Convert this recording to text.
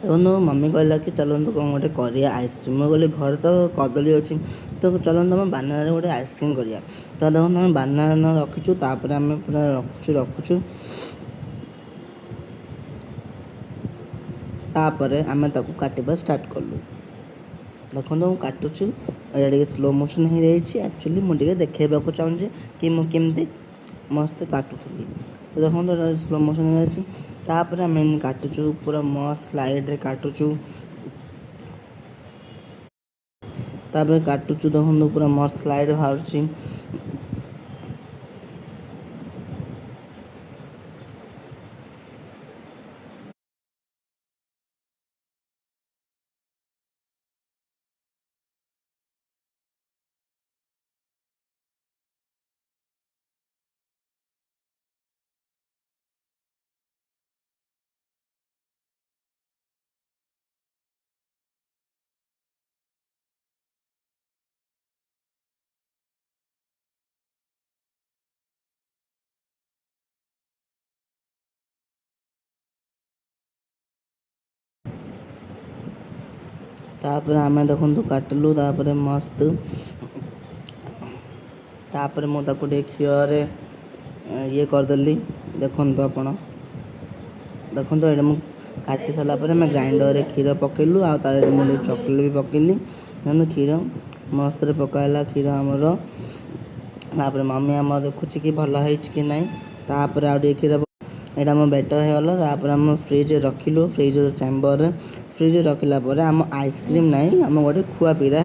ଦେଖନ୍ତୁ ମମି କହିଲା କି ଚାଲନ୍ତୁ କ'ଣ ଗୋଟେ କରିବା ଆଇସ୍କ୍ରିମ୍। ମୁଁ କହିଲି ଘରେ ତ କଦଳୀ ଅଛି, ତ ଚାଲନ୍ତୁ ଆମେ ବାନାନାରେ ଗୋଟେ ଆଇସ୍କ୍ରିମ୍ କରିବା। ତ ଦେଖନ୍ତୁ ଆମେ ବାନାନା ରଖିଛୁ, ତାପରେ ଆମେ ପୁରା ରଖୁଛୁ ତାପରେ ଆମେ ତାକୁ କାଟିବା ଷ୍ଟାର୍ଟ କଲୁ। ଦେଖନ୍ତୁ ମୁଁ କାଟୁଛୁ, ଏଇଟା ଟିକେ ସ୍ଲୋ ମୋସନ୍ ହେଇଯାଇଛି। ଆକ୍ଚୁଆଲି ମୁଁ ଟିକେ ଦେଖେଇବାକୁ ଚାହୁଁଛି କି ମୁଁ କେମିତି ମସ୍ତ କାଟୁଥିଲି। ତ ଦେଖନ୍ତୁ ଏଇଟା ସ୍ଲୋ ମୋସନ୍ ହେଇଯାଇଛି। ତାପରେ ଆମେ କାଟୁଛୁ ପୁରା ମସ୍ତ ସ୍ଲାଇଡ଼୍ରେ କାଟୁଛୁ। ତାପରେ କାଟୁଛୁ, ଦେଖନ୍ତୁ ପୁରା ମସ୍ତ ସ୍ଲାଇଡ଼୍ ବାହାରୁଛି। ତାପରେ ଆମେ ଦେଖନ୍ତୁ କାଟିଲୁ, ତାପରେ ମସ୍ତ ତାପରେ ମୁଁ ତାକୁ ଟିକେ କ୍ଷୀରରେ ଇଏ କରିଦେଲି। ଦେଖନ୍ତୁ ଆପଣ ଦେଖନ୍ତୁ ଏଇଟା ମୁଁ କାଟି ସାରିଲା ପରେ ଆମେ ଗ୍ରାଇଣ୍ଡରରେ କ୍ଷୀର ପକେଇଲୁ, ଆଉ ତାର ମୁଁ ଟିକେ ଚକୋଲେଟ୍ ବି ପକେଇଲି। ଦେଖନ୍ତୁ କ୍ଷୀର ମସ୍ତରେ ପକାଇଲା କ୍ଷୀର ଆମର। ତାପରେ ମମି ଆମର ଦେଖୁଛି କି ଭଲ ହେଇଛି କି ନାହିଁ। ତାପରେ ଆଉ ଟିକେ କ୍ଷୀର, ଏଇଟା ଆମ ବେଟର୍ ହେଇଗଲା। ତାପରେ ଆମ ଫ୍ରିଜ୍ରେ ରଖିଲୁ, ଫ୍ରିଜ୍ ଚାମ୍ବରରେ। ଫ୍ରିଜ୍ରେ ରଖିଲା ପରେ ଆମ ଆଇସ୍କ୍ରିମ୍ ନାହିଁ, ଆମ ଗୋଟେ ଖୁଆ ପିରା